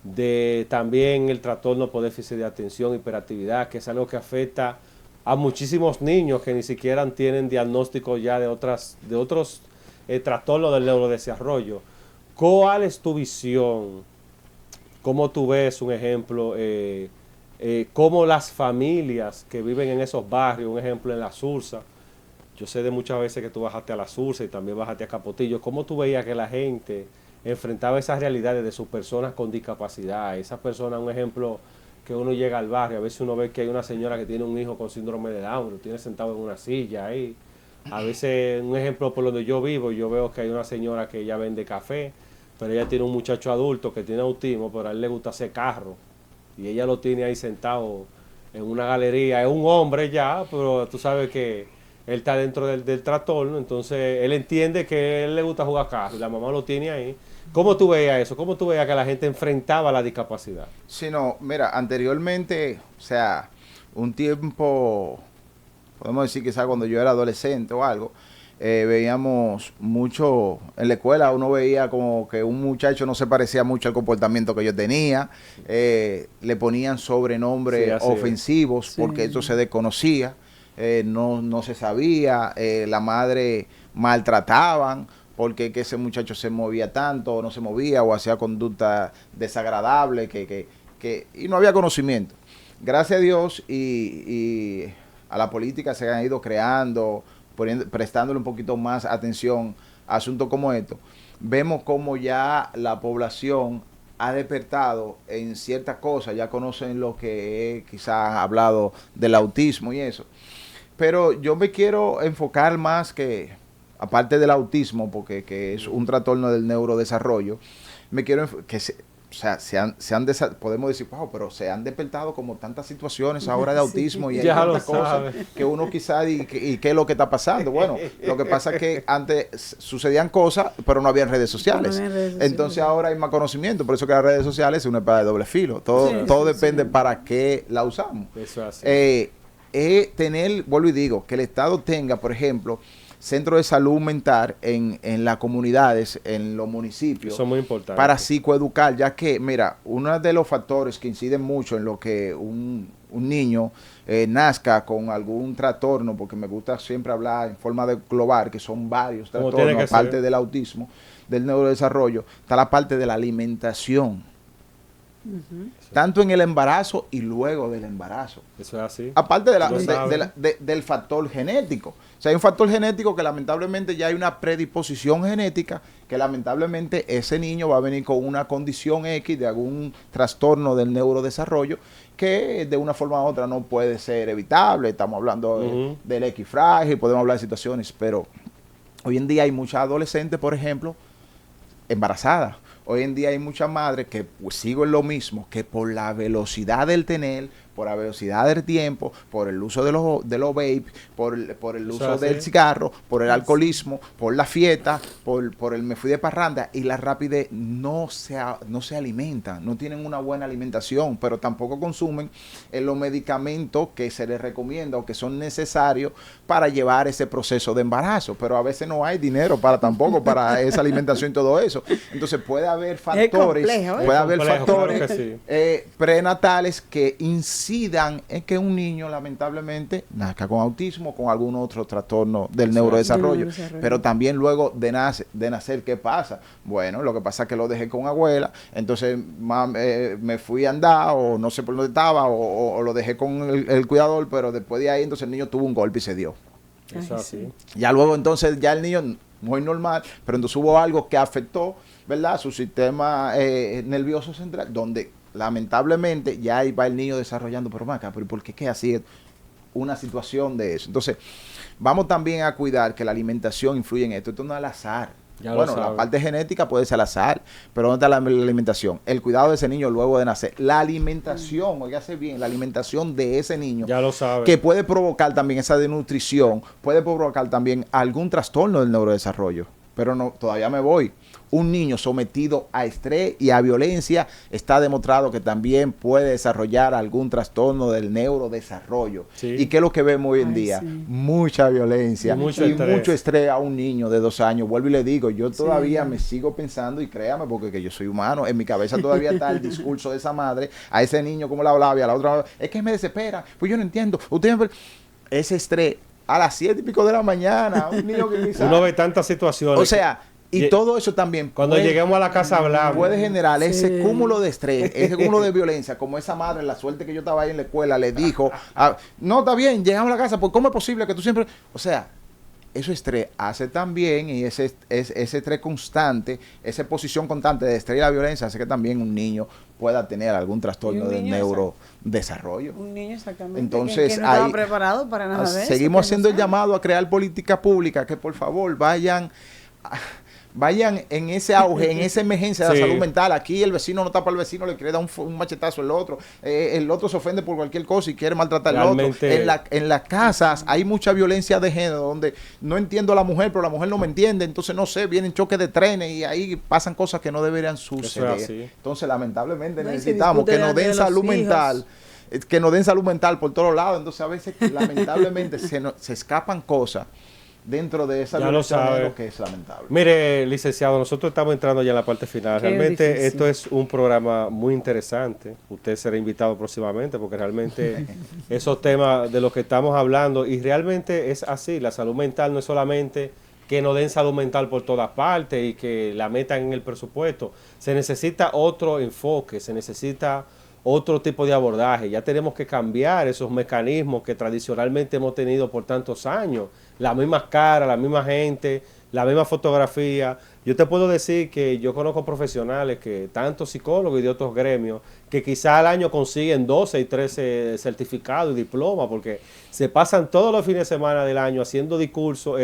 de también el trastorno por déficit de atención, hiperactividad, que es algo que afecta a muchísimos niños que ni siquiera tienen diagnóstico ya de otros trastornos del neurodesarrollo. ¿Cuál es tu visión? ¿Cómo tú ves, un ejemplo, cómo las familias que viven en esos barrios, un ejemplo en La Sursa, yo sé de muchas veces que tú bajaste a La Sursa y también bajaste a Capotillo, cómo tú veías que la gente enfrentaba esas realidades de sus personas con discapacidad? Esas personas, un ejemplo, que uno llega al barrio, a veces uno ve que hay una señora que tiene un hijo con síndrome de Down, lo tiene sentado en una silla ahí. A veces, un ejemplo por donde yo vivo, yo veo que hay una señora que ella vende café, pero ella tiene un muchacho adulto que tiene autismo, pero a él le gusta hacer carro. Y ella lo tiene ahí sentado en una galería. Es un hombre ya, pero tú sabes que él está dentro del trastorno, entonces él entiende que a él le gusta jugar carro y la mamá lo tiene ahí. ¿Cómo tú veías eso? ¿Cómo tú veías que la gente enfrentaba la discapacidad? Sí, no, mira, anteriormente, o sea, un tiempo... podemos decir quizás cuando yo era adolescente o algo, veíamos mucho, en la escuela uno veía como que un muchacho no se parecía mucho al comportamiento que yo tenía, le ponían sobrenombres ofensivos porque eso se desconocía, no se sabía, la madre maltrataban porque que ese muchacho se movía tanto o no se movía o hacía conducta desagradable y no había conocimiento. Gracias a Dios y a la política se han ido creando, prestándole un poquito más atención a asuntos como estos. Vemos como ya la población ha despertado en ciertas cosas, ya conocen lo que he quizás hablado del autismo y eso. Pero yo me quiero enfocar más que, aparte del autismo, porque que es un trastorno del neurodesarrollo, me quiero o sea, podemos decir, wow, pero se han despertado como tantas situaciones ahora de autismo y hay tantas cosas que uno quizás, y qué es lo que está pasando. Bueno, lo que pasa es que antes sucedían cosas, pero no había redes sociales. Entonces ahora hay más conocimiento, por eso que las redes sociales es una espada de doble filo. Todo depende para qué la usamos. Eso es así. Vuelvo y digo, que el Estado tenga, por ejemplo, centros de salud mental en las comunidades, en los municipios. Eso es muy importante. Para psicoeducar, ya que, mira, uno de los factores que inciden mucho en lo que un niño nazca con algún trastorno, porque me gusta siempre hablar en forma de global, que son varios trastornos, aparte del autismo, del neurodesarrollo, está la parte de la alimentación. Tanto en el embarazo y luego del embarazo. Eso es así. Aparte del factor genético. O sea, hay un factor genético que lamentablemente ya hay una predisposición genética que lamentablemente ese niño va a venir con una condición X de algún trastorno del neurodesarrollo que de una forma u otra no puede ser evitable. Estamos hablando del X frágil, podemos hablar de situaciones, pero hoy en día hay muchas adolescentes, por ejemplo, embarazadas. Hoy en día hay muchas madres que sigo en lo mismo, que por la velocidad del tener, por la velocidad del tiempo, por el uso de los vape, por el uso ¿sí? del cigarro, por el alcoholismo, por la fiesta, por el me fui de parranda, y la rapidez no se alimentan, no tienen una buena alimentación, pero tampoco consumen los medicamentos que se les recomienda o que son necesarios para llevar ese proceso de embarazo, pero a veces no hay dinero tampoco para esa alimentación y todo eso. Entonces puede haber factores, Claro que sí. prenatales que incidan en que un niño lamentablemente nazca con autismo, con algún otro trastorno del neurodesarrollo. Pero también luego de nacer, ¿qué pasa? Bueno, lo que pasa es que lo dejé con abuela, entonces me fui a andar, o no sé por dónde estaba, o lo dejé con el cuidador, pero después de ahí entonces el niño tuvo un golpe y se dio. Eso así. Ya luego entonces ya el niño muy normal, pero entonces hubo algo que afectó, ¿verdad?, su sistema nervioso central, donde lamentablemente ya ahí va el niño desarrollando, pero ¿por qué así? Una situación de eso. Entonces, vamos también a cuidar que la alimentación influye en esto. Esto no es al azar. Bueno, la parte genética puede ser al azar, pero ¿dónde está la alimentación? El cuidado de ese niño luego de nacer. La alimentación, oígase bien, la alimentación de ese niño. Ya lo sabe. Que puede provocar también esa desnutrición, puede provocar también algún trastorno del neurodesarrollo. Pero no, todavía me voy. Un niño sometido a estrés y a violencia está demostrado que también puede desarrollar algún trastorno del neurodesarrollo. Sí. ¿Y qué es lo que vemos hoy en día? Sí. Mucha violencia y mucho estrés a un niño de 2 años. Vuelvo y le digo, yo todavía me sigo pensando, y créame, porque que yo soy humano, en mi cabeza todavía está el discurso de esa madre a ese niño como la hablaba, y a la otra, es que me desespera, pues yo no entiendo. Ese estrés a las 7 y pico de la mañana, un niño que quizás... Uno ve tantas situaciones. O sea, y todo eso también cuando lleguemos a la casa hablamos. Puede generar ese cúmulo de estrés, ese cúmulo de violencia, como esa madre, la suerte que yo estaba ahí en la escuela, le dijo, no, está bien, llegamos a la casa, pues ¿cómo es posible que tú siempre...? O sea, eso estrés hace también, y ese estrés constante, esa posición constante de estrés y la violencia hace que también un niño pueda tener algún trastorno del neurodesarrollo. Un niño exactamente. Entonces, que no estaba preparado para nada de eso. Seguimos haciendo el llamado a crear política pública, que por favor vayan en ese auge, en esa emergencia de la salud mental. Aquí el vecino no tapa al vecino, le quiere dar un machetazo al otro. El otro se ofende por cualquier cosa y quiere maltratar al otro. En las casas hay mucha violencia de género, donde no entiendo a la mujer, pero la mujer no me entiende. Entonces, no sé, vienen choques de trenes y ahí pasan cosas que no deberían suceder. Entonces, lamentablemente necesitamos que nos den salud mental. Que nos den salud mental por todos lados. Entonces, a veces, lamentablemente, se escapan cosas dentro de esa violencia, que es lamentable. Mire, licenciado, nosotros estamos entrando ya en la parte final. Realmente esto es un programa muy interesante. Usted será invitado próximamente, porque realmente esos temas de los que estamos hablando, y realmente es así, la salud mental no es solamente que nos den salud mental por todas partes y que la metan en el presupuesto. Se necesita otro enfoque, se necesita otro tipo de abordaje. Ya tenemos que cambiar esos mecanismos que tradicionalmente hemos tenido por tantos años. Las mismas caras, la misma gente, la misma fotografía. Yo te puedo decir que yo conozco profesionales, que tanto psicólogos y de otros gremios, que quizá al año consiguen 12 y 13 certificados y diplomas, porque se pasan todos los fines de semana del año haciendo discursos,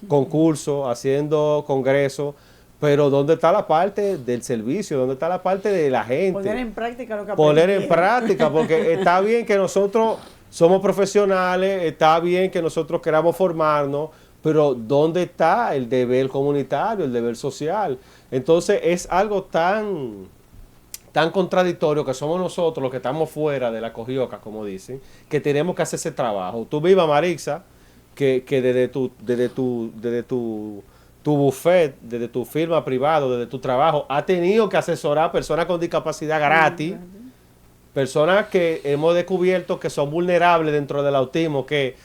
concursos, haciendo congresos. Pero ¿dónde está la parte del servicio? ¿Dónde está la parte de la gente? Poner en práctica lo que Poner en práctica, porque está bien que nosotros somos profesionales, está bien que nosotros queramos formarnos, pero ¿dónde está el deber comunitario, el deber social? Entonces es algo tan contradictorio que somos nosotros los que estamos fuera de la cogioca, como dicen, que tenemos que hacer ese trabajo. Tú viva, Marixa, que desde tu buffet, desde tu firma privada, desde tu trabajo, ha tenido que asesorar a personas con discapacidad gratis, personas que hemos descubierto que son vulnerables dentro del autismo, que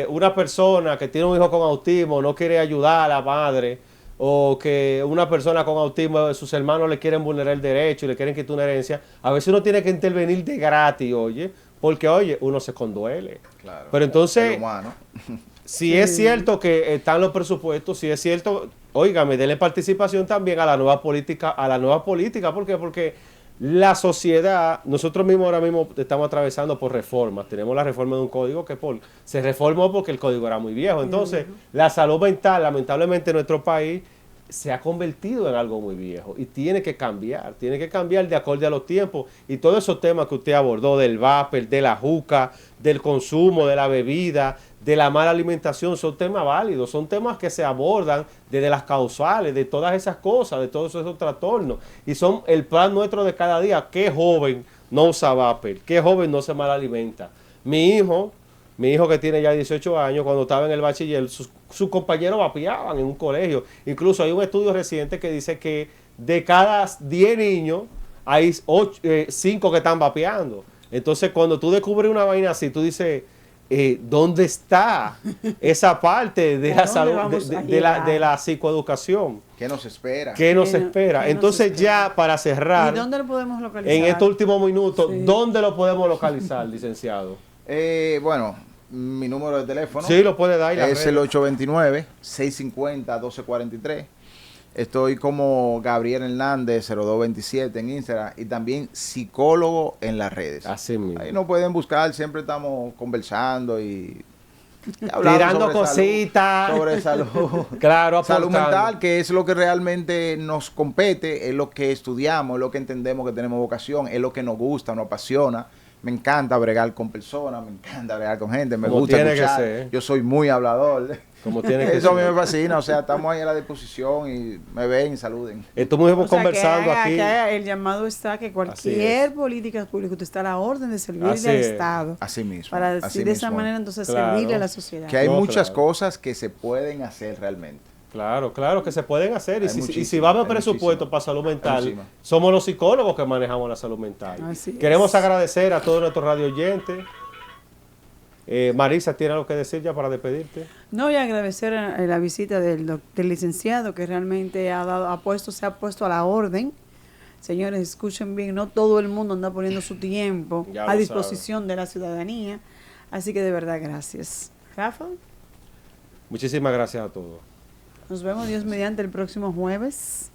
una persona que tiene un hijo con autismo no quiere ayudar a la madre, o que una persona con autismo, sus hermanos le quieren vulnerar el derecho y le quieren quitar una herencia. A veces uno tiene que intervenir de gratis, porque uno se conduele. Claro, pero entonces, si es cierto que están los presupuestos, si es cierto, óigame, denle participación también a la nueva política, ¿por qué? Porque la sociedad, nosotros mismos ahora mismo estamos atravesando por reformas. Tenemos la reforma de un código que se reformó porque el código era muy viejo. Entonces, la salud mental, lamentablemente en nuestro país, se ha convertido en algo muy viejo y tiene que cambiar de acorde a los tiempos. Y todos esos temas que usted abordó, del vapor, de la juca, del consumo, de la bebida, de la mala alimentación, son temas válidos, son temas que se abordan desde las causales, de todas esas cosas, de todos esos trastornos. Y son el plan nuestro de cada día. ¿Qué joven no usa vapor? ¿Qué joven no se mal alimenta? Mi hijo que tiene ya 18 años, cuando estaba en el bachiller, sus compañeros vapeaban en un colegio. Incluso hay un estudio reciente que dice que de cada 10 niños, hay 5 que están vapeando. Entonces, cuando tú descubres una vaina así, tú dices, ¿dónde está esa parte de la salud, de la psicoeducación? ¿Qué nos espera? ¿Qué nos espera? Entonces, ya para cerrar, ¿y dónde lo podemos localizar? en estos últimos minutos, Sí. ¿dónde lo podemos localizar, licenciado? Bueno, mi número de teléfono Sí, lo puede dar. es el 829-650-1243. Estoy como Gabriel Hernández 0227 en Instagram y también psicólogo en las redes. Así mismo. Ahí nos pueden buscar, siempre estamos conversando y tirando sobre cositas. Sobre salud. Claro, salud aportando. mental, que es lo que realmente nos compete, es lo que estudiamos, es lo que entendemos que tenemos vocación, es lo que nos gusta, nos apasiona. Me encanta bregar con personas, me encanta bregar con gente, me Como gusta tiene que escuchar. ser. Yo soy muy hablador. Como tiene que Eso a mí ser. me fascina, o sea, estamos ahí a la disposición y me ven y saluden. Estamos O sea, conversando aquí. que el llamado está que cualquier política pública usted está a la orden de servirle Así al es. Estado. Así mismo. Para así decir de esa mismo. manera entonces Claro. servirle a la sociedad. Que hay No, muchas claro. cosas que se pueden hacer realmente. Claro, claro que se pueden hacer. Hay Y si muchísimo, vamos a hay presupuesto muchísimo. para salud Hay mental, muchísimo. somos los psicólogos que manejamos la salud mental. Así Queremos es. agradecer a todos nuestros radio oyentes. Marisa, ¿tiene algo que decir ya para despedirte? No, y agradecer la visita del licenciado que realmente se ha puesto a la orden. Señores, escuchen bien, no todo el mundo anda poniendo su tiempo Ya a lo disposición de la ciudadanía. Así que de verdad, gracias. Rafa, Muchísimas gracias a todos. nos vemos Dios mediante el próximo jueves.